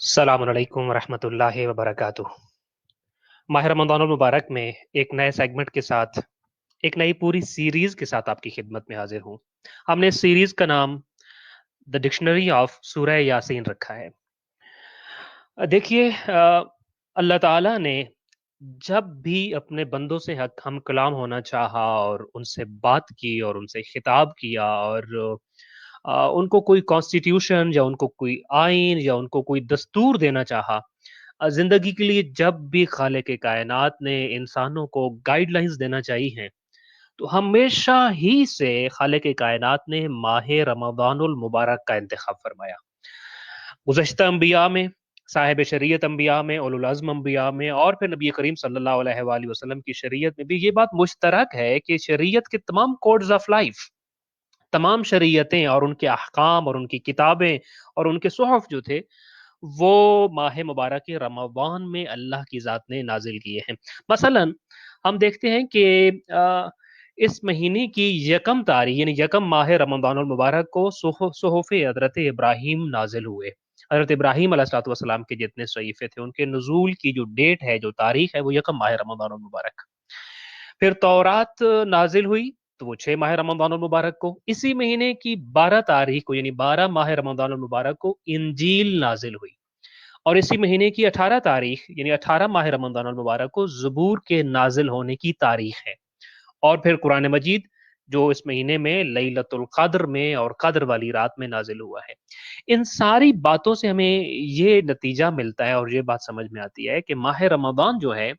अस्सलाम वालेकुम रहमतुल्लाहि वबरकातुह। माह रमज़ानुल मुबारक में एक नए सेगमेंट के साथ, एक नई पूरी सीरीज़ के साथ आपकी खिदमत में हाज़िर हूँ। हमने इस सीरीज़ का नाम द डिक्शनरी ऑफ सूरह यासीन रखा है। देखिए अल्लाह ताला ने जब भी अपने बंदों से हम कलाम होना चाहा और उनसे बात की और उनसे खिताब किया और उनको कोई कॉन्स्टिट्यूशन या उनको कोई आइन या उनको कोई दस्तूर देना चाहा, ज़िंदगी के लिए जब भी खालिक कायनात ने इंसानों को गाइडलाइंस देना चाहिए हैं, तो हमेशा ही से खालिक कायनात ने माह रमज़ानुल मुबारक का इंतखाब फरमाया। गुज़श्ता अंबिया में, साहिब शरीयत अंबिया में, उलुल अज़्म अंबिया में और फिर नबी करीम सल्लल्लाहु अलैहि वसल्लम की शरीयत में भी ये बात मुश्तरक है कि शरीयत के तमाम कोड्स ऑफ लाइफ, तमाम शरीयतें और उनके अहकाम और उनकी किताबें और उनके सुहफ़ जो थे, वो माह मुबारक रमज़ान में अल्लाह की ज़ात ने नाज़िल किए हैं। मसलन हम देखते हैं कि इस महीने की यकम तारीख यानी यकम माह रमज़ानुल मुबारक को सुहूफ़ हज़रत इब्राहीम नाज़िल हुए। हज़रत इब्राहीम अलैहिस्सलाम के जितने सहीफ़े थे, उनके नुज़ूल की जो डेट है, जो तारीख है, वो यकम माह रमज़ानुल मुबारक। फिर तौरात नाज़िल हुई, तो वो 6 माह रमज़ानुल मुबारक को। इसी महीने की 12 तारीख को यानी 12 माह रमज़ानुल मुबारक को इंजील नाज़िल हुई। और इसी महीने की 18 तारीख यानी 18 माह रमज़ानुल मुबारक को ज़बूर के नाज़िल होने की तारीख है। और फिर कुरान मजीद जो इस महीने में लैलतुल क़द्र में और क़द्र वाली रात में नाज़िल हुआ है। इन सारी बातों से हमें ये नतीजा मिलता है और ये बात समझ में आती है कि माह रमज़ान जो है,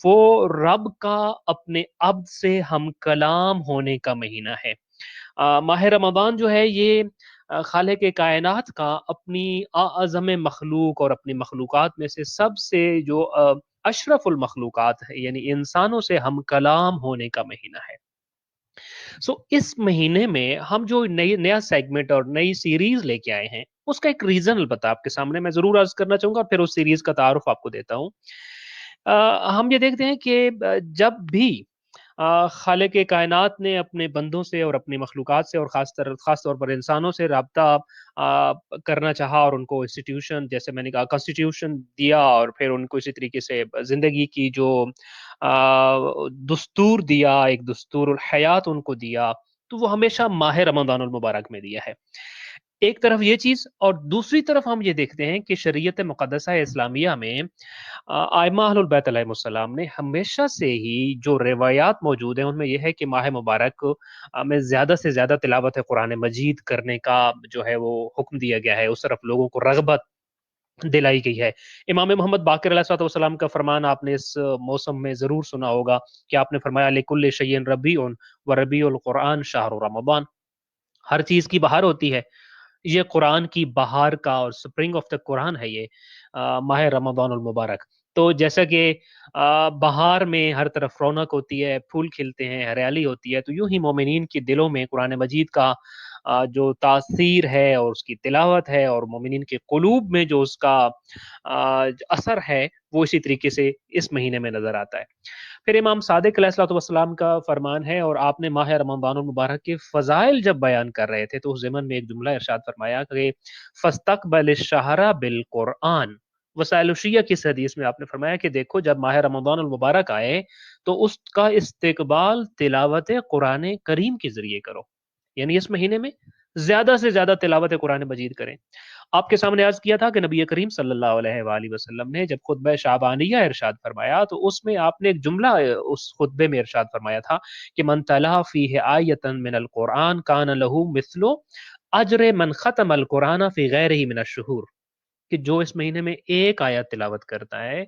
वो रब का अपने अब से हम कलाम होने का महीना है। माह रमज़ान जो है ये खालिक कायनात का अपनी आज़म मखलूक और अपनी मखलूक़ात में से सबसे जो अशरफुल मखलूक़ात है यानी इंसानों से हम कलाम होने का महीना है। सो इस महीने में हम जो नई नया सेगमेंट और नई सीरीज़ लेके आए हैं, उसका एक रीज़न अलबत्ता आपके सामने मैं ज़रूर अर्ज़ करना चाहूँगा और फिर उस सीरीज़ का तारुफ़ आपको देता हूँ। हम ये देखते हैं कि जब भी खालिक कायनात ने अपने बंदों से और अपनी मखलूक़ात से और ख़ास तौर पर इंसानों से राब्ता करना चाहा और उनको इंस्टीट्यूशन जैसे मैंने कहा कॉन्स्टिट्यूशन दिया और फिर उनको इसी तरीके से ज़िंदगी की जो दस्तूर दिया, एक दस्तूरुल हयात उनको दिया, तो वो हमेशा माह रमज़ानुल मुबारक में दिया है। एक तरफ ये चीज़ और दूसरी तरफ हम ये देखते हैं कि शरीयत मुक़द्दसा इस्लामिया में आइम्मा अहलुल बैत अलैहिमुस्सलाम ने हमेशा से ही जो रिवायात मौजूद हैं, उनमें ये है कि माह मुबारक में ज़्यादा से ज़्यादा तिलावत कुरान मजीद करने का जो है वो हुक्म दिया गया है, उस तरफ लोगों को रग़बत दिलाई गई है। इमाम मोहम्मद बाक़िर अलैहिस्सलाम का फ़रमान आपने इस मौसम में ज़रूर सुना होगा कि आपने फ़रमाया लिकुल्लि शैइन रबीउन व रबीउल कुरआन शहरु रमज़ान। हर चीज़ की बहार होती है। ये कुरान की बहार का और स्प्रिंग ऑफ द कुरान है ये माह रमज़ानुल मुबारक। तो जैसा कि बहार में हर तरफ रौनक होती है, फूल खिलते हैं, हरियाली होती है, तो यूँ ही मोमिनीन के दिलों में कुरान मजीद का जो तासीर है और उसकी तिलावत है और मोमिनीन के क़ुलूब में जो उसका असर है, वो इसी तरीके से इस महीने में नज़र आता है। फिर इमाम सादिक अलैहिस्सलाम का फरमान है और आपने माह रमज़ानुल मुबारक के फ़ज़ाइल जब बयान कर रहे थे, तो उस ज़िमन में एक जुमला इरशाद फरमाया कि फ़स्तक़बलिश शहरा बिल कुरआन। वसाइल शिया की इस हदीस में आपने फरमाया कि देखो जब माह रमज़ानुल मुबारक आए, तो उसका इस्तिक़बाल तिलावत कुरान करीम के ज़रिए करो। यानी इस महीने में ज़्यादा से ज़्यादा तिलावत कुरान मजीद करें। आपके सामने अर्ज़ किया था कि नबी करीम सल्लल्लाहु अलैहि वसल्लम ने जब खुतबा शाबानिया इरशाद फरमाया, तो उसमें आपने एक जुमला उस खुतबे में इरशाद फरमाया था कि मन तला फ़ीहि आयतन मिनल कुरआन कान लहू मिस्लु अज्र मन ख़तमल कुरान फ़ी गैरिही मिनश शुहूर कि जो इस महीने में एक आयत तिलावत करता है,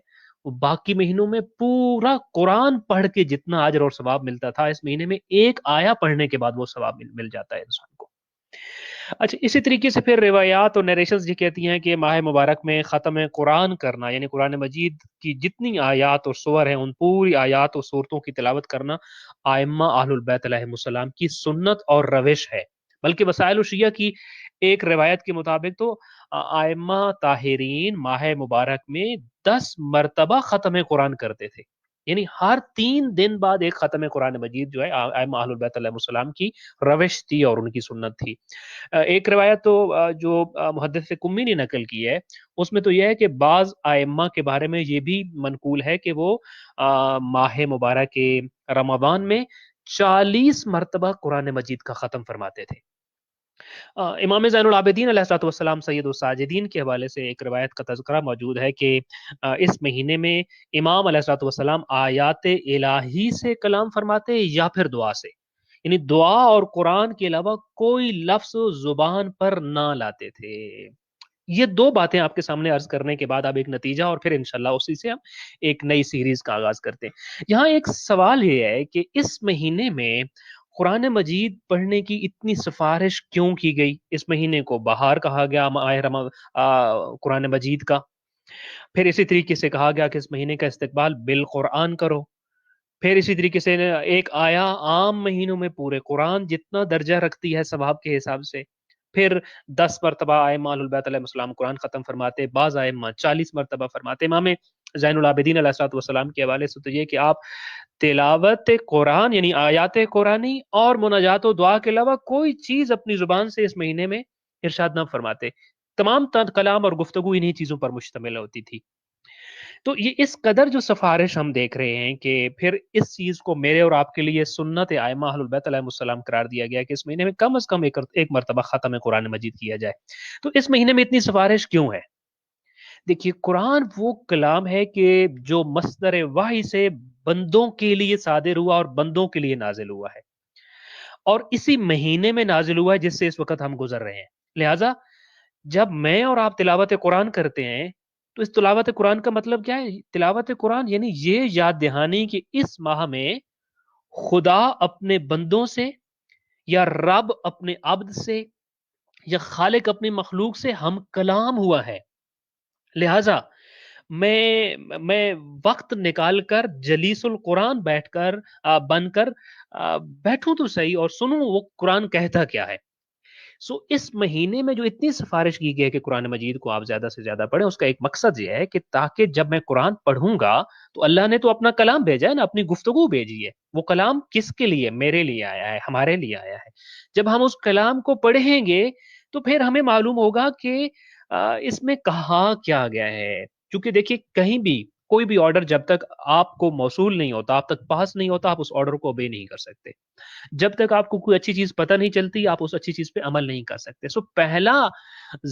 वो बाकी महीनों में पूरा कुरान पढ़ के जितना अज्र और सवाब मिलता था, इस महीने में एक आया पढ़ने के बाद वो सवाब मिल जाता है इंसान को। अच्छा, इसी तरीके से फिर रिवायात और नरेशंस ये कहती हैं कि माह मुबारक में ख़त्म कुरान करना यानी कुरान मजीद की जितनी आयात और सूवर हैं, उन पूरी आयात और सूरतों की तिलावत करना आइम्मा अहलुल बैत अलैहिमुस्सलाम की सुन्नत और रविश है। बल्कि वसाइल शिया की एक रिवायत के मुताबिक तो आइम्मा ताहिरीन माह मुबारक में 10 मरतबा ख़त्म कुरान करते थे। یعنی ہر 3 دن بعد ایک ختم قرآن مجید جو ہے ائمہ اہل بیت علیہ السلام کی روش تھی اور ان کی سنت تھی۔ ایک روایت تو جو محدث قمی نے نقل کی ہے، اس میں تو یہ ہے کہ بعض ائمہ کے بارے میں یہ بھی منقول ہے کہ وہ ماہ مبارک کے رمضان میں 40 مرتبہ قرآن مجید کا ختم فرماتے تھے۔ امام زین العابدین علیہ الصلوۃ والسلام سید الساجدین کے حوالے سے ایک روایت کا تذکرہ موجود ہے کہ اس مہینے میں امام علیہ الصلوۃ والسلام آیات الہی سے کلام فرماتے یا پھر دعا سے، یعنی دعا اور قرآن کے علاوہ کوئی لفظ زبان پر نہ لاتے تھے۔ یہ دو باتیں آپ کے سامنے عرض کرنے کے بعد اب ایک نتیجہ اور پھر انشاءاللہ اسی سے ہم ایک نئی سیریز کا آغاز کرتے ہیں۔ یہاں ایک سوال یہ ہے کہ اس مہینے میں قرآن مجید پڑھنے کی اتنی سفارش کیوں کی گئی؟ اس مہینے کو بہار کہا گیا قرآن مجید کا، پھر اسی طریقے سے کہا گیا کہ اس مہینے کا استقبال بالقرآن کرو، پھر اسی طریقے سے ایک آیا عام مہینوں میں پورے قرآن جتنا درجہ رکھتی ہے ثواب کے حساب سے، پھر 10 مرتبہ ائمہ اہل بیت علیہ السلام قرآن ختم فرماتے، بعض ائمہ 40 مرتبہ فرماتے۔ امام زین العابدین علیہ الصلوۃ والسلام کے حوالے سے تو یہ کہ آپ تلاوت قرآن یعنی آیات قرآنی اور مناجات و دعا کے علاوہ کوئی چیز اپنی زبان سے اس مہینے میں ارشاد نہ فرماتے، تمام کلام اور گفتگو انہی چیزوں پر مشتمل ہوتی تھی۔ تو یہ اس قدر جو سفارش ہم دیکھ رہے ہیں کہ پھر اس چیز کو میرے اور آپ کے لیے سنت ائمہ اہل بیت علیہ السلام قرار دیا گیا کہ اس مہینے میں کم از کم ایک مرتبہ ختم قرآن مجید کیا جائے۔ تو اس مہینے میں اتنی سفارش کیوں ہے؟ دیکھیے، قرآن وہ کلام ہے کہ جو مصدر وحی سے بندوں کے لیے صادر ہوا اور بندوں کے لیے نازل ہوا ہے، اور اسی مہینے میں نازل ہوا ہے جس سے اس وقت ہم گزر رہے ہیں۔ لہٰذا جب میں اور آپ تلاوت قرآن کرتے ہیں تو اس تلاوت قرآن کا مطلب کیا ہے؟ تلاوت قرآن یعنی یہ یاد دہانی کہ اس ماہ میں خدا اپنے بندوں سے یا رب اپنے عبد سے یا خالق اپنی مخلوق سے ہم کلام ہوا ہے۔ لہٰذا میں وقت نکال کر جلیس القرآن بیٹھ کر بن کر بیٹھوں تو صحیح اور سنوں وہ قرآن کہتا کیا ہے۔ اس مہینے میں جو اتنی سفارش کی گئی ہے کہ قرآن مجید کو آپ زیادہ سے زیادہ پڑھیں، اس کا ایک مقصد یہ ہے کہ تاکہ جب میں قرآن پڑھوں گا تو اللہ نے تو اپنا کلام بھیجا ہے نا، اپنی گفتگو بھیجی ہے، وہ کلام کس کے لیے؟ میرے لیے آیا ہے، ہمارے لیے آیا ہے۔ جب ہم اس کلام کو پڑھیں گے تو پھر ہمیں معلوم ہوگا کہ اس میں کہا کیا گیا ہے، کیونکہ دیکھیے کہیں بھی کوئی بھی آرڈر جب تک آپ کو موصول نہیں ہوتا، آپ تک پاس نہیں ہوتا، آپ اس آرڈر کو obey نہیں کر سکتے۔ جب تک آپ کو کوئی اچھی چیز پتہ نہیں چلتی، آپ اس اچھی چیز پہ عمل نہیں کر سکتے۔ پہلا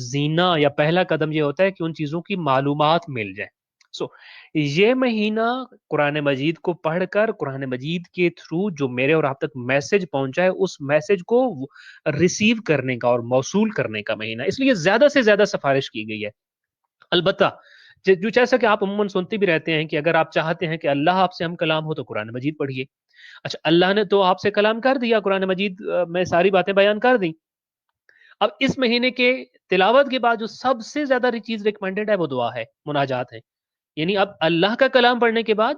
زینہ یا پہلا قدم یہ ہوتا ہے کہ ان چیزوں کی معلومات مل جائے۔ یہ مہینہ قرآن مجید کو پڑھ کر قرآن مجید کے تھرو جو میرے اور آپ تک میسج پہنچا ہے، اس میسج کو ریسیو کرنے کا اور موصول کرنے کا مہینہ، اس لیے زیادہ سے زیادہ سفارش کی گئی ہے۔ البتہ جو جیسا کہ آپ عموماً سنتے بھی رہتے ہیں کہ اگر آپ چاہتے ہیں کہ اللہ آپ سے ہم کلام ہو تو قرآن مجید پڑھیے۔ اچھا، اللہ نے تو آپ سے کلام کر دیا، قرآن مجید میں ساری باتیں بیان کر دیں۔ اب اس مہینے کے تلاوت کے بعد جو سب سے زیادہ چیز ریکمینڈڈ ہے وہ دعا ہے، مناجات ہے۔ یعنی اب اللہ کا کلام پڑھنے کے بعد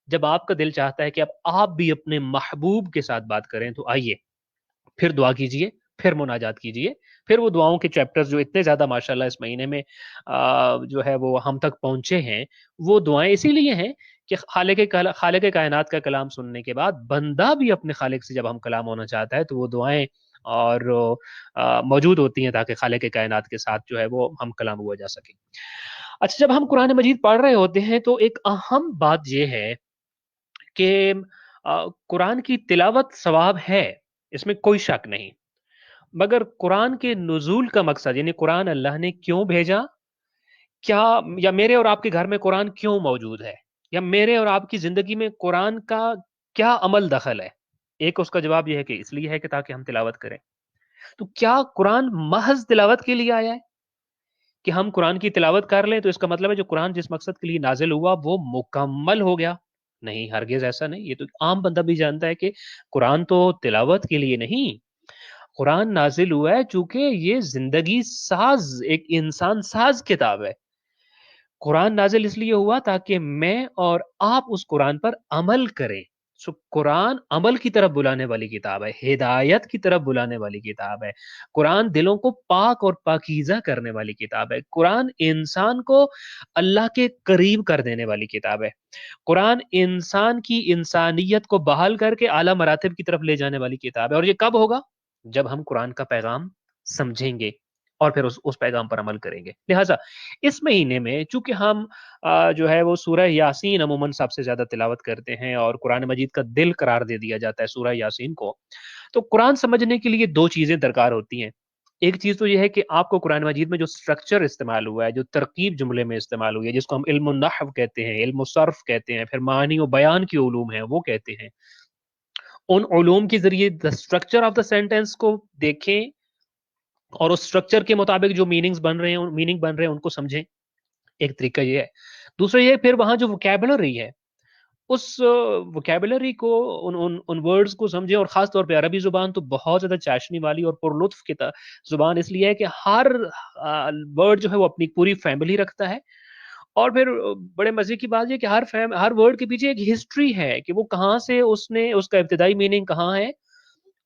جب آپ کا دل چاہتا ہے کہ اب آپ بھی اپنے محبوب کے ساتھ بات کریں تو آئیے پھر دعا کیجئے، پھر مناجات کیجئے، پھر وہ دعاؤں کے چیپٹرز جو اتنے زیادہ ماشاءاللہ اس مہینے میں جو ہے وہ ہم تک پہنچے ہیں، وہ دعائیں اسی لیے ہیں کہ خالق کائنات کا کلام سننے کے بعد بندہ بھی اپنے خالق سے جب ہم کلام ہونا چاہتا ہے تو وہ دعائیں اور موجود ہوتی ہیں تاکہ خالق کائنات کے ساتھ جو ہے وہ ہم کلام ہوا جا سکے۔ اچھا، جب ہم قرآن مجید پڑھ رہے ہوتے ہیں تو ایک اہم بات یہ ہے کہ قرآن کی تلاوت ثواب ہے، اس میں کوئی شک نہیں، مگر قرآن کے نزول کا مقصد یعنی قرآن اللہ نے کیوں بھیجا، کیا یا میرے اور آپ کے گھر میں قرآن کیوں موجود ہے، یا میرے اور آپ کی زندگی میں قرآن کا کیا عمل دخل ہے؟ ایک اس کا جواب یہ ہے کہ اس لیے ہے کہ تاکہ ہم تلاوت کریں۔ تو کیا قرآن محض تلاوت کے لیے آیا ہے کہ ہم قرآن کی تلاوت کر لیں تو اس کا مطلب ہے جو قرآن جس مقصد کے لیے نازل ہوا وہ مکمل ہو گیا؟ نہیں، ہرگز ایسا نہیں۔ یہ تو عام بندہ بھی جانتا ہے کہ قرآن تو تلاوت کے لیے نہیں، قرآن نازل ہوا ہے چونکہ یہ زندگی ساز، ایک انسان ساز کتاب ہے۔ قرآن نازل اس لیے ہوا تاکہ میں اور آپ اس قرآن پر عمل کریں۔ سو قرآن عمل کی طرف بلانے والی کتاب ہے، ہدایت کی طرف بلانے والی کتاب ہے، قرآن دلوں کو پاک اور پاکیزہ کرنے والی کتاب ہے، قرآن انسان کو اللہ کے قریب کر دینے والی کتاب ہے، قرآن انسان کی انسانیت کو بحال کر کے اعلیٰ مراتب کی طرف لے جانے والی کتاب ہے۔ اور یہ کب ہوگا؟ جب ہم قرآن کا پیغام سمجھیں گے اور پھر اس پیغام پر عمل کریں گے۔ لہٰذا اس مہینے میں چونکہ ہم جو ہے وہ سورہ یاسین عموماً سب سے زیادہ تلاوت کرتے ہیں اور قرآن مجید کا دل قرار دے دیا جاتا ہے سورہ یاسین کو، تو قرآن سمجھنے کے لیے دو چیزیں درکار ہوتی ہیں۔ ایک چیز تو یہ ہے کہ آپ کو قرآن مجید میں جو سٹرکچر استعمال ہوا ہے، جو ترکیب جملے میں استعمال ہوئی ہے، جس کو ہم علم النحو کہتے ہیں، علم الصرف کہتے ہیں، پھر معنی و بیان کی علوم ہیں وہ کہتے ہیں، ان علوم کے ذریعے the structure of the sentence کو دیکھیں اور اس اسٹرکچر کے مطابق جو میننگز بن رہے ہیں، میننگ بن رہے ہیں ان کو سمجھیں، ایک طریقہ یہ ہے۔ دوسرا یہ پھر وہاں جو وکیبلری ہے اس وکیبلری کو ان ورڈز کو سمجھیں، اور خاص طور پہ عربی زبان تو بہت زیادہ چاشنی والی اور پر لطف کی زبان اس لیے ہے کہ ہر ورڈ جو ہے وہ اپنی پوری فیملی رکھتا ہے، اور پھر بڑے مزے کی بات یہ کہ ہر ورڈ کے پیچھے ایک ہسٹری ہے کہ وہ کہاں سے اس کا ابتدائی میننگ کہاں ہے،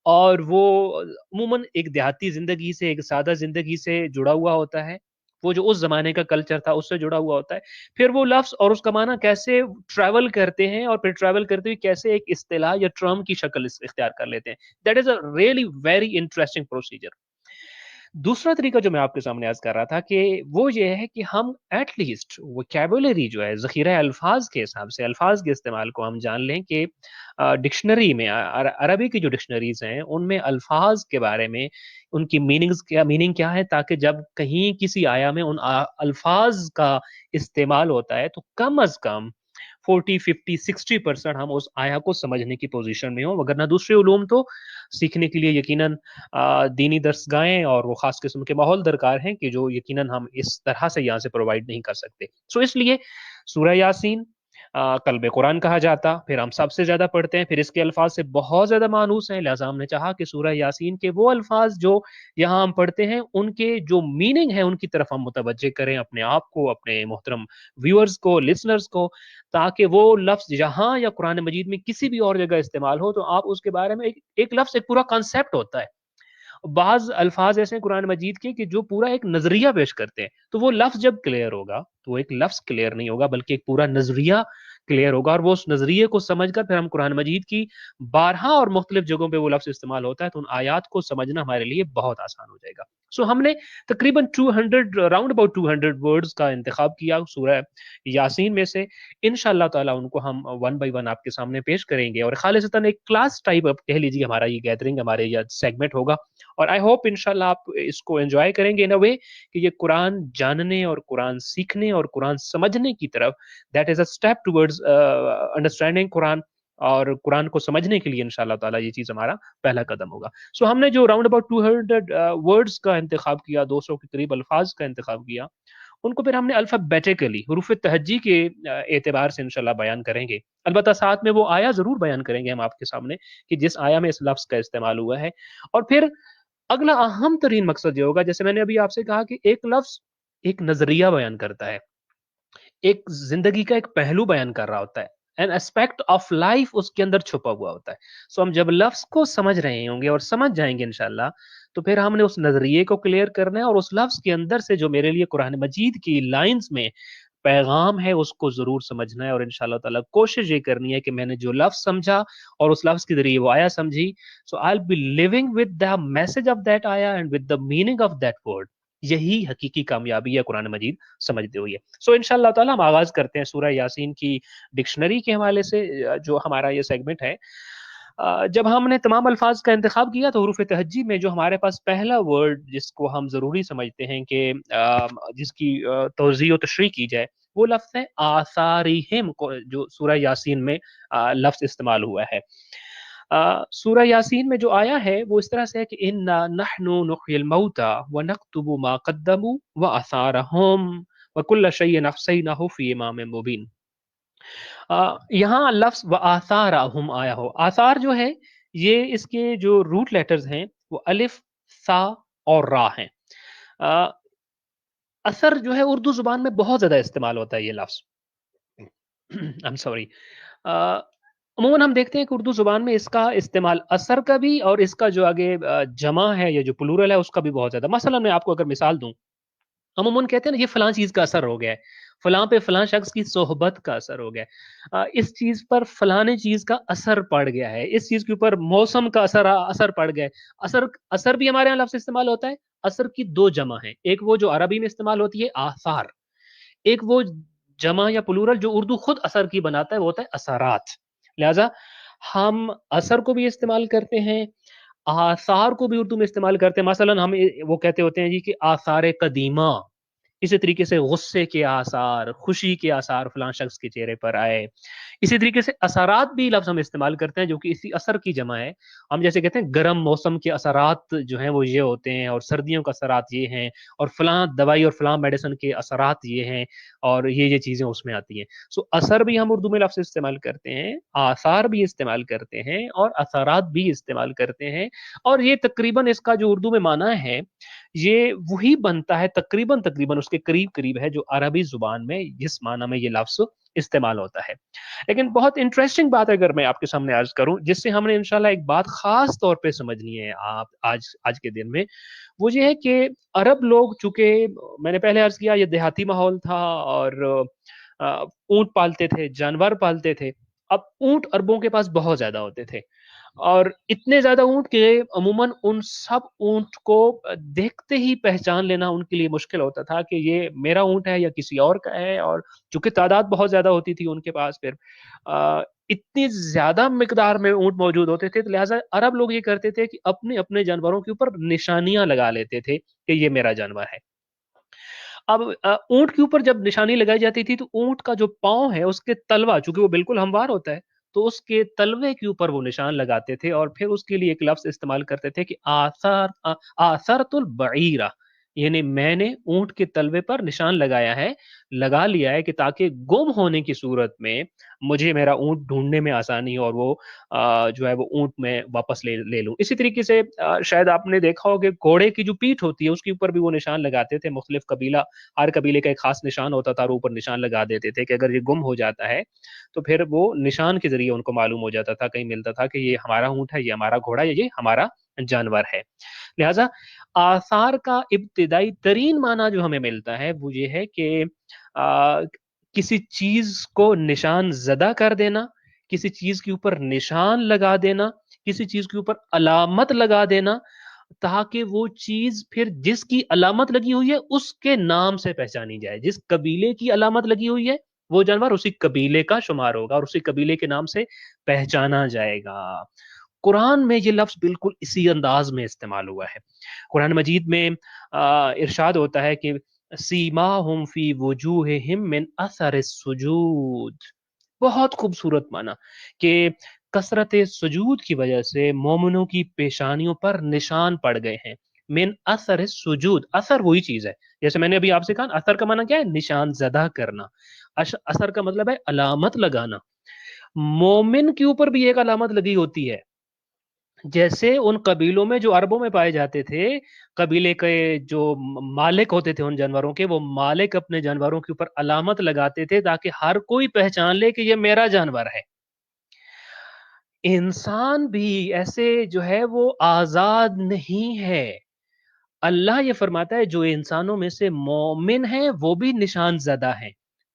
اور وہ عموماً ایک دیہاتی زندگی سے، ایک سادہ زندگی سے جڑا ہوا ہوتا ہے، وہ جو اس زمانے کا کلچر تھا اس سے جڑا ہوا ہوتا ہے، پھر وہ لفظ اور اس کا معنی کیسے ٹریول کرتے ہیں اور پھر ٹریول کرتے ہوئے کیسے ایک اصطلاح یا ٹرم کی شکل اختیار کر لیتے ہیں۔ That is a really very interesting procedure. دوسرا طریقہ جو میں آپ کے سامنے عرض کر رہا تھا کہ وہ یہ ہے کہ ہم ایٹ لیسٹ وکیبولری جو ہے، ذخیرہ الفاظ کے حساب سے الفاظ کے استعمال کو ہم جان لیں کہ ڈکشنری میں عربی کی جو ڈکشنریز ہیں ان میں الفاظ کے بارے میں ان کی میننگ کیا ہے، تاکہ جب کہیں کسی آیا میں ان الفاظ کا استعمال ہوتا ہے تو کم از کم 40 50 60% ہم اس آیا کو سمجھنے کی پوزیشن میں ہوں، وگرنہ دوسرے علوم تو سیکھنے کے لیے یقیناً دینی درسگاہیں اور وہ خاص قسم کے ماحول درکار ہیں کہ جو یقیناً ہم اس طرح سے یہاں سے پرووائڈ نہیں کر سکتے۔ سو اس لیے سورہ یاسین قلب قرآن کہا جاتا، پھر ہم سب سے زیادہ پڑھتے ہیں، پھر اس کے الفاظ سے بہت زیادہ مانوس ہیں، لہٰذا ہم نے چاہا کہ سورہ یاسین کے وہ الفاظ جو یہاں ہم پڑھتے ہیں ان کے جو میننگ ہے ان کی طرف ہم متوجہ کریں اپنے آپ کو، اپنے محترم ویورز کو، لسنرز کو، تاکہ وہ لفظ جہاں یا قرآن مجید میں کسی بھی اور جگہ استعمال ہو تو آپ اس کے بارے میں ایک لفظ ایک پورا کانسیپٹ ہوتا ہے۔ بعض الفاظ ایسے ہیں قرآن مجید کے کہ جو پورا ایک نظریہ پیش کرتے ہیں، تو وہ لفظ جب کلیئر ہوگا تو وہ ایک لفظ کلیئر نہیں ہوگا بلکہ ایک پورا نظریہ کلیئر ہوگا، اور وہ اس نظریے کو سمجھ کر پھر ہم قرآن مجید کی بارہا اور مختلف جگہوں پہ وہ لفظ استعمال ہوتا ہے تو ان آیات کو سمجھنا ہمارے لیے بہت آسان ہو جائے گا۔ سو ہم نے تقریباً 200 راؤنڈ اباؤٹ 200 ورڈز کا انتخاب کیا سورہ یاسین میں سے۔ انشاءاللہ تعالیٰ ان کو ہم ون بائی ون آپ کے سامنے پیش کریں گے، اور خالصتاً ایک کلاس ٹائپ اب کہہ لیجیے ہمارا یہ گیدرنگ، ہمارے یہ سیگمنٹ ہوگا، اور آئی ہوپ انشاءاللہ آپ اس کو انجوائے کریں گے ان اے وے کہ یہ قرآن جاننے اور قرآن سیکھنے اور قرآن سمجھنے کی طرف that is a step towards understanding Quran, اور قرآن کو سمجھنے کے لیے انشاءاللہ تعالیٰ یہ چیز ہمارا پہلا قدم ہوگا۔ سو ہم نے جو راؤنڈ اباؤٹ 200 ورڈز کا انتخاب کیا، 200 کے قریب الفاظ کا انتخاب کیا، ان کو پھر ہم نے الفابیٹیکلی حروف تہجی کے اعتبار سے انشاءاللہ بیان کریں گے، البتہ ساتھ میں وہ آیا ضرور بیان کریں گے ہم آپ کے سامنے کہ جس آیا میں اس لفظ کا استعمال ہوا ہے، اور پھر اگلا اہم ترین مقصد یہ ہوگا، جیسے میں نے ابھی آپ سے کہا کہ ایک لفظ ایک نظریہ بیان کرتا ہے، ایک زندگی کا ایک پہلو بیان کر رہا ہوتا ہے، این اسپیکٹ آف لائف اس کے اندر چھپا ہوا ہوتا ہے۔ سو ہم جب لفظ کو سمجھ رہے ہوں گے اور سمجھ جائیں گے انشاءاللہ، تو پھر ہم نے اس نظریے کو کلیئر کرنا ہے، اور اس لفظ کے اندر سے جو میرے لیے قرآن مجید کی لائنز میں پیغام ہے اس کو ضرور سمجھنا ہے، اور انشاءاللہ تعالیٰ کوشش یہ کرنی ہے کہ میں نے جو لفظ سمجھا اور اس لفظ کے ذریعے وہ آیا سمجھی، سو I'll be living with the message of that ayah and with the meaning of that word۔ یہی حقیقی کامیابی ہے قرآن مجید سمجھتے ہوئے۔ سو انشاءاللہ تعالیٰ ہم آغاز کرتے ہیں سورہ یاسین کی ڈکشنری کے حوالے سے، جو ہمارا یہ سیگمنٹ ہے۔ جب ہم نے تمام الفاظ کا انتخاب کیا تو حروف تہجی میں جو ہمارے پاس پہلا ورڈ جس کو ہم ضروری سمجھتے ہیں کہ جس کی توضیح و تشریح کی جائے، وہ لفظ ہے آثارہم، جو سورہ یاسین میں لفظ استعمال ہوا ہے۔ سورہ یاسین میں جو آیا ہے وہ اس طرح سے ہے کہ اِنَّا نَحْنُ نُحْيِي الْمَوْتَى وَنَكْتُبُ مَا قَدَّمُوا وَآثَارَهُمْ وَكُلَّ شَيْءٍ أَحْصَيْنَاهُ فِي إِمَامٍ مُبِينٍ۔ یہاں لفظ وآثارہم آیا ہو، آثار جو ہے یہ اس کے جو روٹ لیٹرز ہیں وہ الف، سا اور را ہیں۔ اثر جو ہے اردو زبان میں بہت زیادہ استعمال ہوتا ہے یہ لفظ، I'm sorry۔ अमूमन हम देखते हैं कि उर्दू ज़ुबान में इसका इस्तेमाल असर का भी और इसका जो आगे जमा है या जो प्लूरल है उसका भी बहुत ज़्यादा। मसलन मैं आपको अगर मिसाल दूँ, अमूमन कहते हैं ना ये फलां चीज़ का असर हो गया है, फलां पे फलां शख्स की सोहबत का असर हो गया है। इस चीज़ पर फलाने चीज़ का असर पड़ गया है, इस चीज़ के ऊपर मौसम का असर पड़ गया है। असर असर भी हमारे यहाँ लफ्ज़ इस्तेमाल होता है, असर की 2 जमा हैं, एक वो जो अरबी में इस्तेमाल होती है आसार, एक वो जमा या प्लूरल जो उर्दू खुद असर की बनाता है वो होता है असरात। लिहाज़ा हम असर को भी इस्तेमाल करते हैं, आसार को भी उर्दू में इस्तेमाल करते हैं। मसलन हम वो कहते होते हैं जी कि आसार कदीमा, इसी तरीके से गुस्से के आसार, खुशी के आसार फलां शख्स के चेहरे पर आए। इसी तरीके से असरात भी लफ्ज़ हम इस्तेमाल करते हैं जो कि इसी असर की जमा है। हम जैसे कहते हैं गर्म मौसम के असरात जो हैं वो ये होते हैं और सर्दियों के असरात ये हैं और फलां दवाई और फलां मेडिसिन के असरात ये हैं और ये चीज़ें उसमें आती हैं। सो असर भी हम उर्दू में लफ्ज़ इस्तेमाल करते हैं, आसार भी इस्तेमाल करते हैं और असरात भी इस्तेमाल करते हैं और ये तकरीबन इसका जो उर्दू में माना है, ये वही बनता है तकरीबन उसके करीब-करीब है जो अरबी ज़ुबान में जिस माना में ये लफ्ज़ इस्तेमाल होता है। लेकिन बहुत इंटरेस्टिंग बात अगर मैं आपके सामने अर्ज़ करूँ, जिससे हमने इंशाल्लाह एक बात ख़ास तौर पे समझनी है आप आज आज के दिन में, वो ये है कि अरब लोग चूँकि मैंने पहले अर्ज़ किया ये देहाती माहौल था और ऊँट पालते थे, जानवर पालते थे। अब ऊँट अरबों के पास बहुत ज़्यादा होते थे और इतने ज़्यादा ऊँट कि अमूमन उन सब ऊँट को देखते ही पहचान लेना उनके लिए मुश्किल होता था कि ये मेरा ऊँट है या किसी और का है और चूँकि तादाद बहुत ज़्यादा होती थी उनके पास फिर इतनी ज़्यादा मिकदार में ऊँट मौजूद होते थे, तो लिहाज़ा अरब लोग ये करते थे कि अपने-अपने जानवरों के ऊपर निशानियाँ लगा लेते थे कि ये मेरा जानवर है। अब ऊँट के ऊपर जब निशानी लगाई जाती थी, तो ऊँट का जो पाँव है, उसके तलवा चूँकि वो बिल्कुल हमवार होता है, तो उसके तलवे के ऊपर वो निशान लगाते थे और फिर उसके लिए एक लफ्ज़ इस्तेमाल करते थे कि आसरतुल बईरा यानी मैंने ऊँट के तलवे पर निशान लगाया है, लगा लिया है कि ताकि गुम होने की सूरत में मुझे मेरा ऊँट ढूँढने में आसानी हो और वो जो है वो ऊँट मैं वापस ले ले लूँ। इसी तरीके से शायद आपने देखा हो कि घोड़े की जो पीठ होती है, उसके ऊपर भी वो निशान लगाते थे मुख्तलिफ कबीला हर कबीले का एक खास निशान होता था और ऊपर निशान लगा देते थे कि अगर ये गुम हो जाता है, तो फिर वो निशान के ज़रिए उनको मालूम हो जाता था, कहीं मिलता था कि ये हमारा ऊँट है, ये हमारा घोड़ा है, ये हमारा जानवर है। लिहाज़ा आसार का इब्तिदाई तरीन माना जो हमें मिलता है, वो ये है कि किसी चीज़ को निशान ज़दा कर देना, किसी चीज़ के ऊपर निशान लगा देना, किसी चीज़ के ऊपर अलामत लगा देना ताकि वो चीज़ फिर जिसकी अलामत लगी हुई है, उसके नाम से पहचानी जाए। जिस कबीले की अलामत लगी हुई है, वो जानवर उसी कबीले का शुमार होगा और उसी कबीले के नाम से पहचाना जाएगा। कुरान में ये लफ्ज़ बिल्कुल इसी अंदाज़ में इस्तेमाल हुआ है। कुरान मजीद में इरशाद होता है कि सीमाहुम फी वुजूहिहिम मिन असरिस सुजूद। बहुत खूबसूरत माना कि कसरत सुजूद की वजह से मोमिनों की पेशानियों पर निशान पड़ गए हैं। मिन असर सुजूद, असर वही चीज़ है। जैसे मैंने अभी आपसे कहा असर का माना क्या है? निशान ज़दा करना। असर का मतलब है अलामत लगाना। मोमिन के ऊपर भी एक अलामत लगी होती है। जैसे उन कबीलों में जो अरबों में पाए जाते थे, कबीले के जो मालिक होते थे उन जानवरों के, वो मालिक अपने जानवरों के ऊपर अलामत लगाते थे ताकि हर कोई पहचान ले कि ये मेरा जानवर है। इंसान भी ऐसे जो है वो आज़ाद नहीं है। अल्लाह ये फरमाता है जो इंसानों में से मोमिन हैं वो भी निशान ज़दा हैं।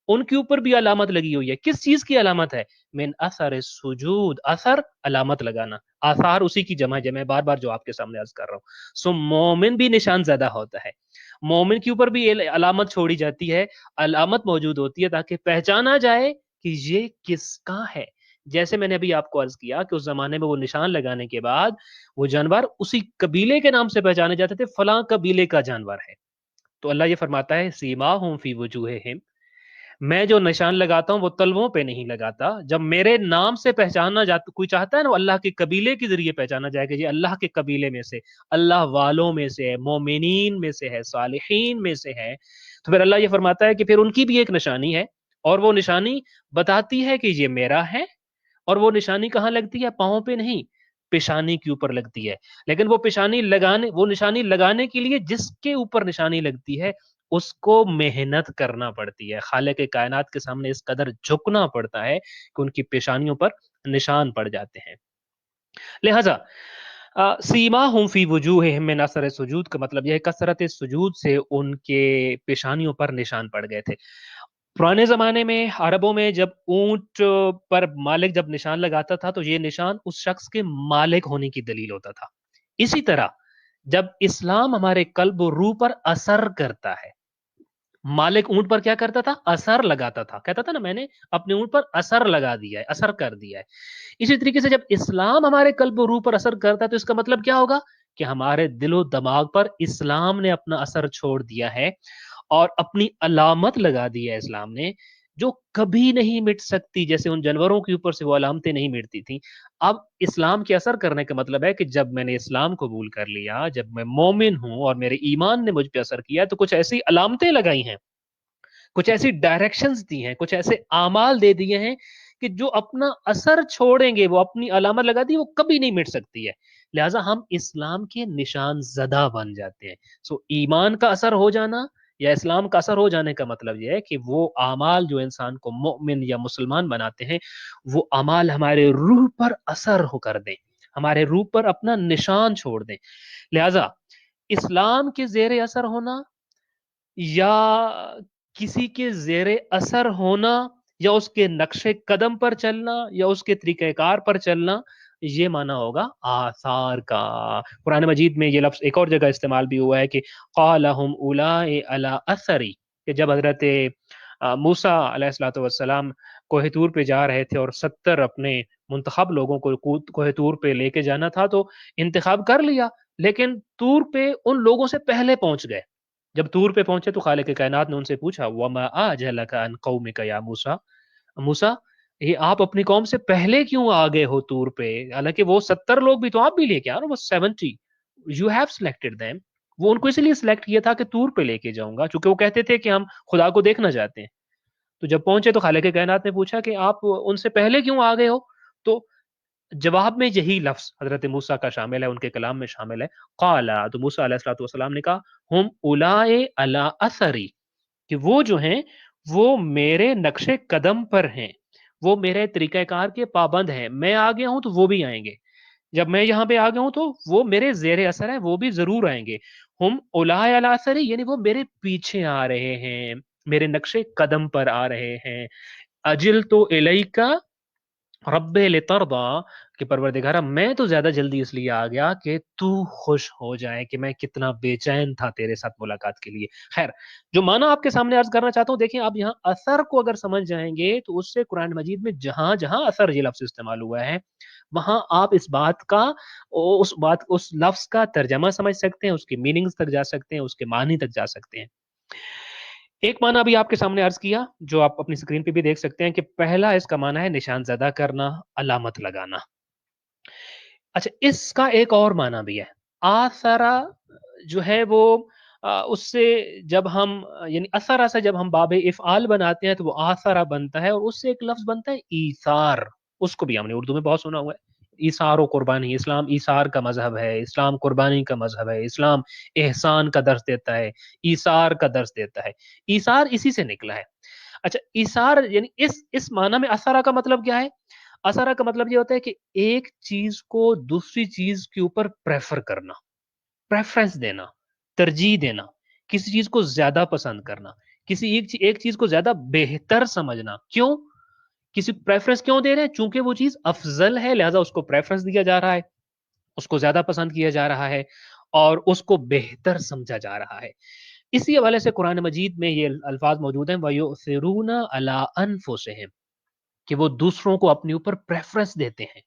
उनके ऊपर भी अलामत लगी हुई है। किस चीज़ की अलामत है? मिन असर सुजूद, असर अलामत लगाना। आसार उसी की जमा है, मैं बार-बार जो आपके सामने अर्ज़ कर रहा हूँ। सो मोमिन भी निशान ज़दा होता है। मोमिन के ऊपर भी अलामत छोड़ी जाती है, अलामत मौजूद होती है ताकि पहचाना जाए कि ये किसका है। जैसे मैंने अभी आपको अर्ज़ किया कि उस ज़माने में वो निशान लगाने के बाद वो जानवर उसी कबीले के नाम से पहचाने जाते थे, फलाँ कबीले का जानवर है। तो अल्लाह ये फरमाता है सीमाहुम फी वुजूहिहिम, मैं जो निशान लगाता हूँ वो तलवों पे नहीं लगाता। जब मेरे नाम से पहचाना जाता कोई चाहता है ना अल्लाह के कबीले के ज़रिए पहचाना जाए कि ये अल्लाह के कबीले में से, अल्लाह वालों में से है, मोमिनीन में से है, सालिहीन में से है। तो फिर अल्लाह ये फरमाता है कि फिर उनकी भी एक निशानी है और वो निशानी बताती है कि ये मेरा है और वो निशानी कहाँ लगती है? पाँव पे नहीं, पेशानी के ऊपर लगती है। लेकिन वो निशानी लगाने के लिए जिसके ऊपर निशानी लगती है, उसको मेहनत करना पड़ती है, खालिक कायनात के सामने इस कदर झुकना पड़ता है कि उनकी पेशानियों पर निशान पड़ जाते हैं। लिहाजा सीमा हम फी वजूहिहिम मिन असर सुजूद का मतलब यह है कसरत सुजूद से उनके पेशानियों पर निशान पड़ गए थे। पुराने ज़माने में अरबों में जब ऊँट पर मालिक जब निशान लगाता था, तो ये निशान उस शख्स के मालिक होने की दलील होता था। इसी तरह जब इस्लाम हमारे कल्ब और रूह पर असर करता है, मालिक ऊँट पर क्या करता था? असर लगाता था। कहता था ना मैंने अपने ऊँट पर असर लगा दिया है, असर कर दिया है। इसी तरीके से जब इस्लाम हमारे कल्ब और रूह पर असर करता है, तो इसका मतलब क्या होगा? कि हमारे दिलो दिमाग पर इस्लाम ने अपना असर छोड़ दिया है और अपनी अलामत लगा दी है इस्लाम ने, जो कभी नहीं मिट सकती। जैसे उन जानवरों के ऊपर से वो अलामतें नहीं मिटती थी। अब इस्लाम के असर करने का मतलब है कि जब मैंने इस्लाम कबूल कर लिया, जब मैं मोमिन हूँ और मेरे ईमान ने मुझ पे असर किया, तो कुछ ऐसी अलामतें लगाई हैं, कुछ ऐसी डायरेक्शंस दी हैं, कुछ ऐसे आमाल दे दिए हैं कि जो अपना असर छोड़ेंगे, वो अपनी अलामत लगा दी, वो कभी नहीं मिट सकती है। लिहाजा हम इस्लाम के निशान ज़दा बन जाते हैं। सो ईमान का असर हो जाना या इस्लाम का असर हो जाने का मतलब यह है कि वो आमाल जो इंसान को मोमिन या मुसलमान बनाते हैं, वो अमाल हमारे रूह पर असर हो कर दें, हमारे रूह पर अपना निशान छोड़ दें। लिहाजा इस्लाम के जेर असर होना या किसी के ज़ेरे असर होना या उसके नक्शे कदम पर चलना या उसके तरीक़ेकार पर चलना, ये माना होगा आसार का। कुरान मजीद में ये लफ्ज़ एक और जगह इस्तेमाल भी हुआ है कि क़ालहुम उलाए अला असरी, कि जब हज़रत मूसा अलैहिस्सलातु वस्सलाम कोहे तूर पे जा रहे थे और 70 अपने मुंतखब लोगों को कोहे तूर पे लेके जाना था, तो इंतखाब कर लिया, लेकिन तूर पे उन लोगों से पहले पहुंच गए। जब तूर पे पहुंचे तो खालिक कायनात ने उनसे पूछा, वमा आजलका अन कौमिका या मूसा, मूसा ये आप अपनी कौम से पहले क्यों आ गए हो तूर पे? हालांकि वो 70 लोग भी तो आप भी लेके आ रहे हो, वो 70 यू हैव सिलेक्टेड देम। वो उनको इसलिए सिलेक्ट किया था कि तूर पे लेके जाऊंगा, क्योंकि वो कहते थे कि हम खुदा को देखना चाहते हैं। तो जब पहुंचे तो खालिक कायनात ने पूछा कि आप उनसे पहले क्यों आ गए हो? तो जवाब में यही लफ्ज़ हज़रत मूसा का शामिल है, उनके कलाम में शामिल है। क़ाला, तो मूसा अलैहिस्सलातु वस्सलाम ने कहा, हुम उलाए अला असरी, कि वो जो हैं, वो मेरे नक्शे कदम पर हैं, वो मेरे तरीक़ाकार के पाबंद हैं। मैं आ गया हूँ तो वो भी आएँगे। जब मैं यहाँ पे आ गया हूँ तो वो मेरे ज़ेरे असर है, वो भी ज़रूर आएँगे। हुम उलाए अला असरी, यानी वो मेरे पीछे आ रहे हैं, मेरे नक्शे कदम पर आ रहे हैं। अजिल्तु इलैका रब्बे लितर्दा, कि परवरदिगारा मैं तो ज्यादा जल्दी इसलिए आ गया कि तू खुश हो जाए, कि मैं कितना बेचैन था तेरे साथ मुलाकात के लिए। खैर, जो माना आपके सामने अर्ज करना चाहता हूँ, देखिए आप यहाँ असर को अगर समझ जाएंगे तो उससे कुरान मजीद में जहां जहां असर ये लफ्ज इस्तेमाल हुआ है, वहां आप इस बात का उस लफ्ज का तर्जमा समझ सकते हैं, उसकी मीनिंग्स तक जा सकते हैं, उसके मानी तक जा सकते हैं। एक माना अभी आपके सामने अर्ज किया, जो आप अपनी स्क्रीन पे भी देख सकते हैं, कि पहला इसका माना है निशान ज़दा करना, अलामत लगाना। अच्छा, इसका एक और माना भी है। आसरा जो है वो उससे जब हम यानी असरा से जब हम बाबे इफ़आल बनाते हैं तो वो आसरा बनता है, और उससे एक लफ्ज़ बनता है ईसार। उसको भी हमने उर्दू में बहुत सुना हुआ है। ईसार व कुर्बानी, इस्लाम ईसार का मज़हब है, इस्लाम कुर्बानी का मज़हब है, इस्लाम एहसान का दर्स देता है, ईसार का दर्स देता है। ईसार इसी से निकला है। अच्छा, ईसार यानी इस माना में असरा का मतलब क्या है? असरा का मतलब ये होता है कि एक चीज को दूसरी चीज के ऊपर प्रेफर करना, प्रेफरेंस देना, तरजीह देना, किसी चीज को ज्यादा पसंद करना, किसी एक चीज को ज्यादा बेहतर समझना। क्यों? किसी प्रेफरेंस क्यों दे रहे हैं? चूंकि वो चीज अफजल है, लिहाजा उसको प्रेफरेंस दिया जा रहा है, उसको ज्यादा पसंद किया जा रहा है और उसको बेहतर समझा जा रहा है। इसी हवाले से कुरान मजीद में ये अल्फाज मौजूद हैं, वयुसिरूना अला अनफुसिहिम, कि वो दूसरों को अपने ऊपर प्रेफरेंस देते हैं।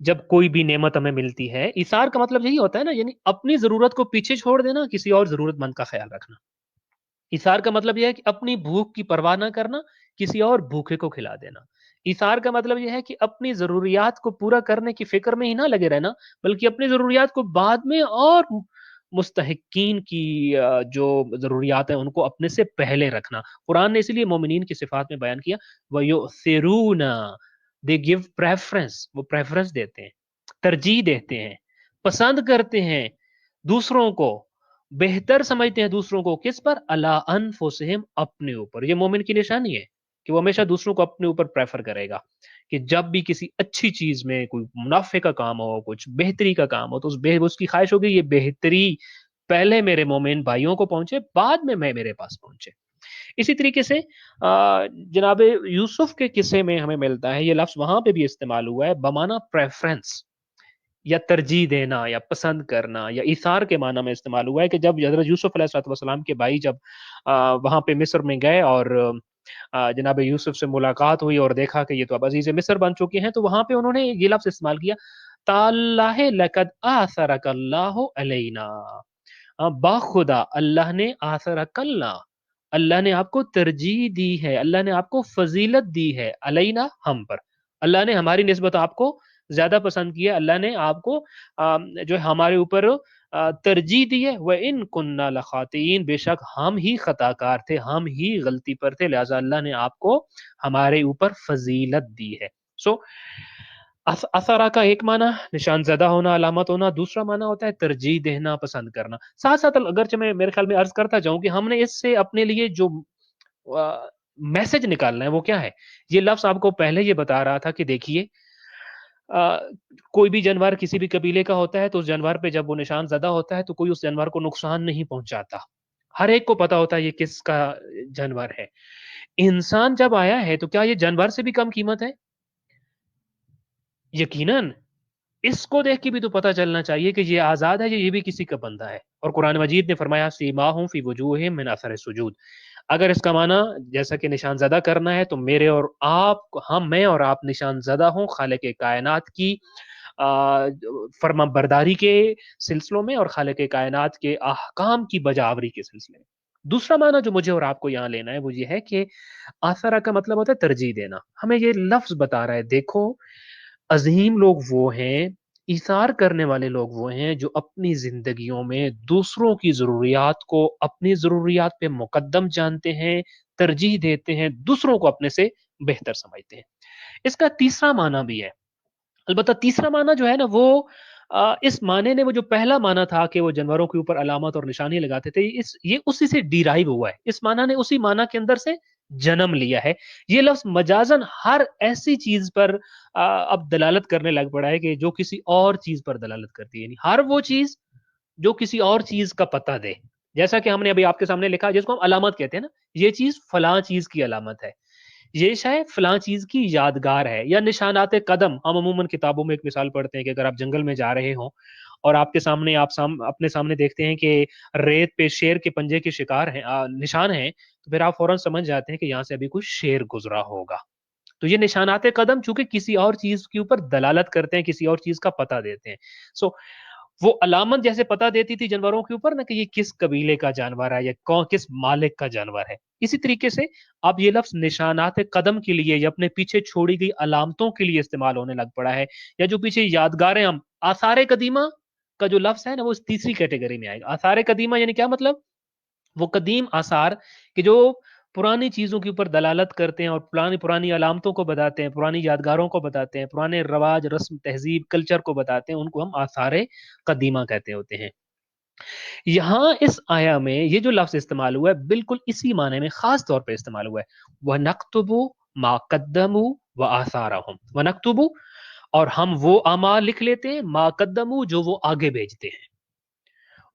जब कोई भी नेमत हमें मिलती है, इसार का मतलब यही होता है ना, यानी अपनी जरूरत को पीछे छोड़ देना, किसी और जरूरतमंद का ख्याल रखना। इसार का मतलब यह है कि अपनी भूख की परवाह ना करना, किसी और भूखे को खिला देना। इसार का मतलब यह है कि अपनी जरूरियात को पूरा करने की फिक्र में ही ना लगे रहना, बल्कि अपनी जरूरियात को बाद में और मुस्तहिकीन की जो जरूरियात है उनको अपने से पहले रखना। कुरान ने इसीलिए मोमिनीन की सिफात में बयान किया, वयुसिरूना, दे गिव प्रेफरेंस, वो प्रेफरेंस देते हैं, तरजीह देते हैं, पसंद करते हैं दूसरों को बेहतर समझते हैं दूसरों को, किस पर? अला अनफुसिहिम, अपने ऊपर। ये मोमिन की निशानी है कि वो हमेशा दूसरों को अपने ऊपर प्रेफर करेगा, कि जब भी किसी अच्छी चीज में कोई मुनाफे का काम हो, कुछ बेहतरी का काम हो, तो उसकी ख्वाहिश होगी ये बेहतरी पहले मेरे मोमिन भाइयों को पहुंचे, बाद में मैं मेरे पास पहुंचे। इसी तरीके से जनाब यूसुफ के किस्से में हमें मिलता है, ये लफ्ज वहां पे भी इस्तेमाल हुआ है बमाना प्रेफरेंस, या तरजीह देना, या पसंद करना, या इसार के माना में इस्तेमाल हुआ है कि जब हज़रत यूसुफ अलैहिस्सलाम के भाई जब वहां पे मिस्र में गए और जनाब यूसुफ से मुलाकात हुई और देखा कि ये तो अब अजीज मिस्र बन चुके हैं, तो वहां पे उन्होंने ये लफ्ज इस्तेमाल किया, ताल्लाहे लकद आसरकल्लाहु अलैना, बाखुदा अल्लाह ने आसरकल्ला, अल्लाह ने आपको तरजीह दी है, अल्लाह ने आपको फजीलत दी है, अलैना, हम पर, अल्लाह ने हमारी निस्बत आपको ज्यादा पसंद किया, अल्लाह ने आपको जो है हमारे ऊपर तरजीह दी है। वह इन कुन्ना लखातीन, बेशक हम ही खताकार थे, हम ही गलती पर थे, लिहाजा अल्लाह ने आपको हमारे ऊपर फजीलत दी है। सो असरा का एक माना निशान ज़दा होना, अलामत होना, दूसरा माना होता है तरजीह देना, पसंद करना। साथ साथ अगरचे मैं मेरे ख्याल में अर्ज करता जाऊं कि हमने इससे अपने लिए जो मैसेज निकालना है वो क्या है। ये लफ्ज आपको पहले ये बता रहा था कि देखिए, अ, कोई भी जानवर किसी भी कबीले का होता है, तो उस जानवर पे जब वो निशान ज़दा होता है तो कोई उस जानवर को नुकसान नहीं पहुंचाता, हर एक को पता होता है ये किसका जानवर है। इंसान जब आया है तो क्या ये जानवर से भी कम कीमत है? यकीनन। इसको देख के भी तो पता चलना चाहिए कि ये आज़ाद है, ये भी किसी का बंदा है। और कुरान मजीद ने फरमाया सीमाहुम फी वजूहिहिम मिन असर सुजूद। अगर इसका माना जैसा कि निशान ज़दा करना है, तो मेरे और आप, हम मैं और आप निशान ज़दा हों खालिक कायनात की फर्मा बरदारी के सिलसिलों में और खालिक कायनात के अहकाम की बजावरी के सिलसिले में। दूसरा माना जो मुझे और आपको यहाँ लेना है वो ये है कि आसरा का मतलब होता है तरजीह देना। हमें ये लफ्ज बता रहा है, देखो अजीम लोग वो हैं, इसार करने वाले लोग वो हैं जो अपनी जिंदगियों में दूसरों की जरूरियात को अपनी जरूरियात पे मुकद्दम जानते हैं, तरजीह देते हैं, दूसरों को अपने से बेहतर समझते हैं। इसका तीसरा माना भी है। अलबत्ता तीसरा माना जो है ना वो इस माने ने, वो जो पहला माना था कि वो जानवरों के ऊपर अलामत और निशानी लगाते थे, इस ये उसी से डिराइव हुआ है। इस माना ने उसी माना के अंदर से जन्म लिया है। ये लफ्ज मजाजन हर ऐसी चीज पर अब दलालत करने लग पड़ा है कि जो किसी और चीज पर दलालत करती है, यानी हर वो चीज जो किसी और चीज का पता दे। जैसा कि हमने अभी आपके सामने लिखा, जिसको हम अलामत कहते हैं ना, ये चीज फलां चीज की अलामत है, ये शायद फलां चीज की यादगार है, या निशानात कदम। हम अमूमन किताबों में एक मिसाल पढ़ते हैं कि अगर आप जंगल में जा रहे हो और आपके सामने अपने सामने देखते हैं कि रेत पे शेर के पंजे के शिकार हैं, निशान हैं, तो फिर आप फौरन समझ जाते हैं कि यहाँ से अभी कोई शेर गुजरा होगा। तो ये निशानात कदम चूंकि किसी और चीज के ऊपर दलालत करते हैं, किसी और चीज का पता देते हैं। सो वो अलामत जैसे पता देती थी जानवरों के ऊपर ना कि ये किस कबीले का जानवर है या कौन किस मालिक का जानवर है, इसी तरीके से अब ये लफ्ज निशानात कदम के लिए या अपने पीछे छोड़ी गई अलामतों के लिए इस्तेमाल होने लग पड़ा है, या जो पीछे यादगारें, हम आसार कदीमा का जो लफ्ज है ना वो इस तीसरी कैटेगरी में आएगा। आसार कदीमा यानी क्या मतलब? वो कदीम आसार कि जो पुरानी चीजों के ऊपर दलालत करते हैं और पुरानी पुरानी अलामतों को बताते हैं, पुरानी यादगारों को बताते हैं, पुराने रवाज, रस्म, तहजीब, कल्चर को बताते हैं, उनको हम आसार कदीमा कहते होते हैं। यहाँ इस आया में ये जो लफ्ज इस्तेमाल हुआ है बिल्कुल इसी माने में खास तौर पे इस्तेमाल हुआ है। वह नक्तुबु मा कद्दमु व आसारहुम, वह नक्तुबु, और हम वो अमाल लिख लेते हैं, मा कद्दमु, जो वो आगे भेजते हैं,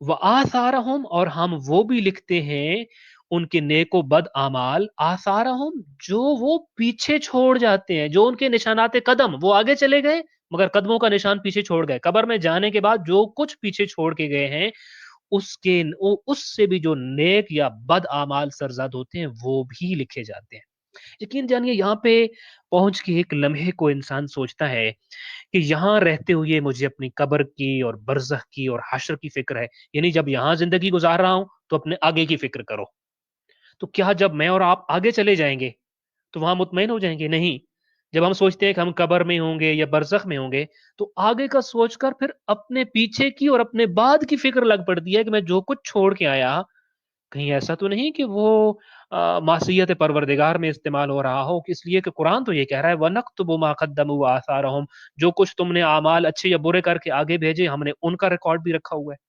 व आसारहुम, और हम वो भी लिखते हैं उनके नेको बद आमाल, आसारहुम, जो वो पीछे छोड़ जाते हैं, जो उनके निशानाते कदम, वो आगे चले गए मगर कदमों का निशान पीछे छोड़ गए। कब्र में जाने के बाद जो कुछ पीछे छोड़ के गए हैं, उसके उससे भी जो नेक या बद आमाल सरजद होते हैं वो भी लिखे जाते हैं। यकीन जानिए, यहाँ पे पहुंच के एक लम्हे को इंसान सोचता है कि यहाँ रहते हुए मुझे अपनी कब्र की और बरज़ख की और हश्र की फिक्र है। यानी जब यहाँ जिंदगी गुजार रहा हूं तो अपने आगे की फिक्र करो। तो क्या जब मैं और आप आगे चले जाएंगे तो वहां मुतमईन हो जाएंगे? नहीं। जब हम सोचते हैं कि हम कब्र में होंगे या बरज़ख में होंगे, तो आगे का सोचकर फिर अपने पीछे की और अपने बाद की फिक्र लग पड़ती है कि मैं जो कुछ छोड़ के आया, कहीं ऐसा तो नहीं कि वो मासियत परवरदिगार में इस्तेमाल हो रहा हो। इसलिए कि कुरान तो ये कह रहा है, वनक्तुबु मा कद्दमू व आसारहुम, जो कुछ तुमने आमाल अच्छे या बुरे करके आगे भेजे, हमने उनका रिकॉर्ड भी रखा हुआ है।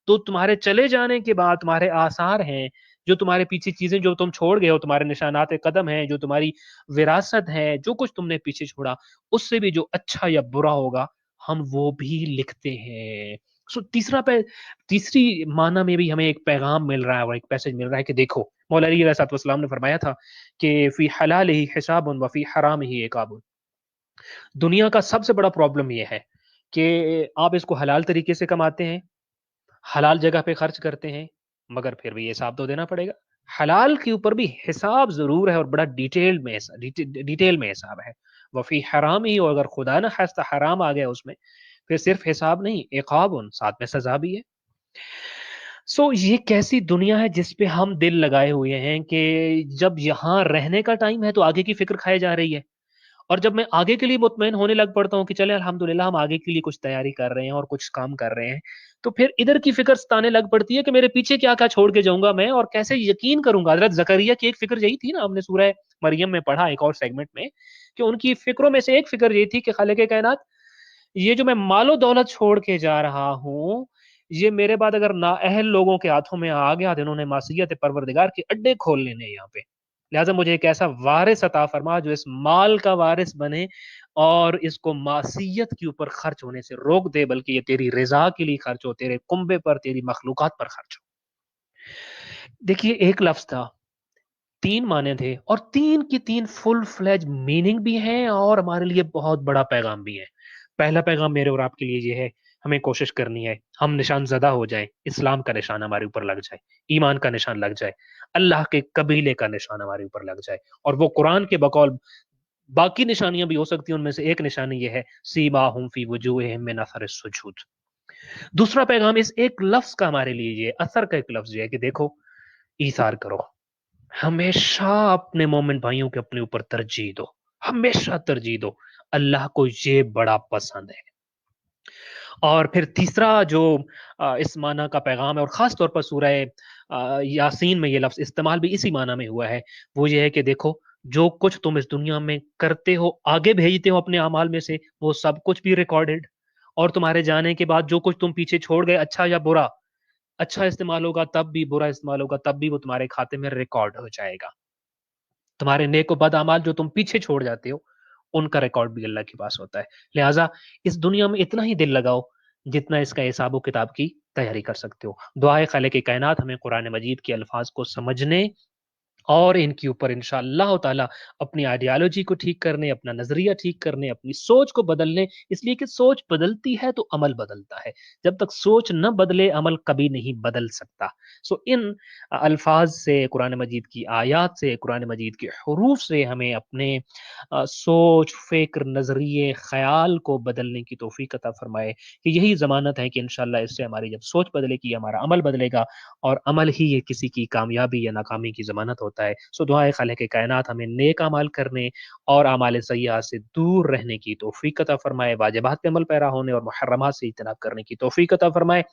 تو تمہارے چلے جانے کے بعد تمہارے آثار ہیں، جو تمہارے پیچھے چیزیں جو تم چھوڑ گئے ہو، تمہارے نشانات قدم ہیں، جو تمہاری وراثت ہے، جو کچھ تم نے پیچھے چھوڑا، اس سے بھی جو اچھا یا برا ہوگا ہم وہ بھی لکھتے ہیں۔ سو تیسری معنی میں بھی ہمیں ایک پیغام مل رہا ہے اور ایک میسج مل رہا ہے کہ دیکھو، مولا علی علیہ السلام نے فرمایا تھا کہ فی حلال ہی حساب و فی حرام ہی عقاب۔ دنیا کا سب سے بڑا پرابلم یہ ہے کہ آپ اس کو حلال طریقے سے کماتے ہیں، حلال جگہ پہ خرچ کرتے ہیں، مگر پھر بھی حساب تو دینا پڑے گا۔ حلال کے اوپر بھی حساب ضرور ہے اور بڑا ڈیٹیل میں حساب ہے۔ وفی حرام ہی، اور اگر خدا نہ خواستہ حرام آ گیا اس میں، پھر صرف حساب نہیں، عقاب، ساتھ میں سزا بھی ہے۔ سو یہ کیسی دنیا ہے جس پہ ہم دل لگائے ہوئے ہیں کہ جب یہاں رہنے کا ٹائم ہے تو آگے کی فکر کھائے جا رہی ہے، اور جب میں آگے کے لیے مطمئن ہونے لگ پڑتا ہوں کہ چلے الحمدللہ ہم آگے کے لیے کچھ تیاری کر رہے ہیں اور کچھ کام کر رہے ہیں، تو پھر ادھر کی فکر ستانے لگ پڑتی ہے کہ میرے پیچھے کیا کیا چھوڑ کے جاؤں گا میں اور کیسے یقین کروں گا۔ حضرت زکریا کی ایک فکر یہی تھی نا، ہم نے سورہ مریم میں پڑھا ایک اور سیگمنٹ میں، کہ ان کی فکروں میں سے ایک فکر یہ تھی کہ خالق کائنات، یہ جو میں مال و دولت چھوڑ کے جا رہا ہوں، یہ میرے بعد اگر نااہل لوگوں کے ہاتھوں میں آ گیا تو انہوں نے معصیت پروردگار کے اڈے کھول لینے یہاں پہ، لہٰذا مجھے ایک ایسا وارث عطا فرما جو اس مال کا وارث بنے اور اس کو معصیت کے اوپر خرچ ہونے سے روک دے، بلکہ یہ تیری رضا کے لیے خرچ ہو، تیرے کنبے پر، تیری مخلوقات پر خرچ ہو۔ دیکھیے، ایک لفظ تھا، تین معنی تھے، اور تین کی تین فل فلیج میننگ بھی ہیں اور ہمارے لیے بہت بڑا پیغام بھی ہے۔ پہلا پیغام میرے اور آپ کے لیے یہ ہے، ہمیں کوشش کرنی ہے ہم نشان زدہ ہو جائیں، اسلام کا نشان ہمارے اوپر لگ جائے، ایمان کا نشان لگ جائے، اللہ کے قبیلے کا نشان ہمارے اوپر لگ جائے، اور وہ قرآن کے بقول باقی نشانیاں بھی ہو سکتی ہیں، ان میں سے ایک نشانی یہ ہے سیماہم فی وجوہہم من اثر السجود۔ دوسرا پیغام اس ایک لفظ کا ہمارے لیے یہ اثر کا ایک لفظ یہ ہے کہ دیکھو، ایثار کرو، ہمیشہ اپنے مومن بھائیوں کے اپنے اوپر ترجیح دو، ہمیشہ ترجیح دو، اللہ کو یہ بڑا پسند ہے۔ اور پھر تیسرا جو اس معنی کا پیغام ہے، اور خاص طور پر سورہ یاسین میں یہ لفظ استعمال بھی اسی معنی میں ہوا ہے، وہ یہ ہے کہ دیکھو، جو کچھ تم اس دنیا میں کرتے ہو، آگے بھیجتے ہو اپنے اعمال میں سے، وہ سب کچھ بھی ریکارڈڈ، اور تمہارے جانے کے بعد جو کچھ تم پیچھے چھوڑ گئے، اچھا یا برا، اچھا استعمال ہوگا تب بھی، برا استعمال ہوگا تب بھی، وہ تمہارے کھاتے میں ریکارڈ ہو جائے گا۔ تمہارے نیک و بد اعمال جو تم پیچھے چھوڑ جاتے ہو، ان کا ریکارڈ بھی اللہ کے پاس ہوتا ہے۔ لہٰذا اس دنیا میں اتنا ہی دل لگاؤ جتنا اس کا حساب و کتاب کی تیاری کر سکتے ہو۔ دعائے خالق کائنات ہمیں قرآن مجید کے الفاظ کو سمجھنے اور ان کے اوپر انشاءاللہ تعالی اپنی آئیڈیالوجی کو ٹھیک کرنے، اپنا نظریہ ٹھیک کرنے، اپنی سوچ کو بدلنے، اس لیے کہ سوچ بدلتی ہے تو عمل بدلتا ہے، جب تک سوچ نہ بدلے عمل کبھی نہیں بدل سکتا۔ سو ان الفاظ سے، قرآن مجید کی آیات سے، قرآن مجید کے حروف سے ہمیں اپنے سوچ، فکر، نظریے، خیال کو بدلنے کی توفیق عطا فرمائے، کہ یہی ضمانت ہے کہ انشاءاللہ اس سے ہماری جب سوچ بدلے گی، ہمارا عمل بدلے گا، اور عمل ہی یہ کسی کی کامیابی یا ناکامی کی ضمانت ہوتا ہے۔ سو دعائے خالق کائنات ہمیں نیک اعمال کرنے اور اعمال سیئات سے دور رہنے کی توفیق عطا فرمائے، واجبات پہ عمل پیرا ہونے اور محرمات سے اجتناب کرنے کی توفیق عطا فرمائے۔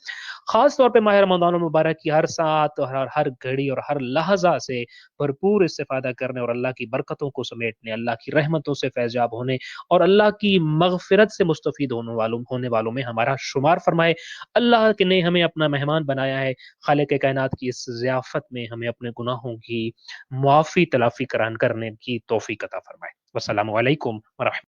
خاص طور پہ ماہ رمضان المبارک کی ہر ساعت اور ہر گھڑی اور ہر لحظہ سے بھرپور استفادہ کرنے اور اللہ کی برکتوں کو سمیٹنے، اللہ کی رحمتوں سے فیضیاب ہونے اور اللہ کی مغفرت سے مستفید ہونے والوں میں ہمارا شمار فرمائے۔ اللہ نے ہمیں اپنا مہمان بنایا ہے، خالق کائنات کی اس ضیافت میں ہمیں اپنے گناہوں کی معافی تلافی کرنے کی توفیق عطا فرمائے۔ والسلام علیکم ورحمۃ